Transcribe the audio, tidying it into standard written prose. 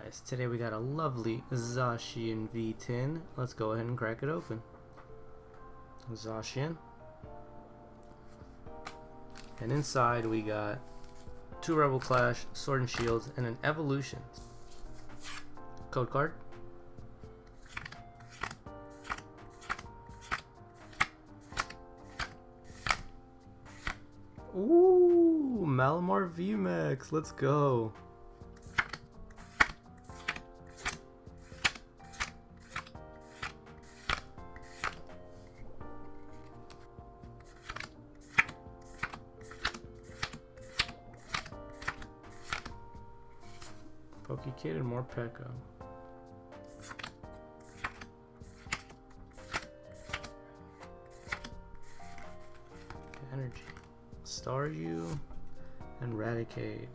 guys, today we got a lovely Zacian V tin. Let's go ahead and crack it open. Zacian. And inside we got 2 Rebel Clash, Sword and Shields, and an Evolution. Code card. Ooh, Malamar VMAX, let's go. Pokekid and more Pekka. Energy. Staryu and Raticate.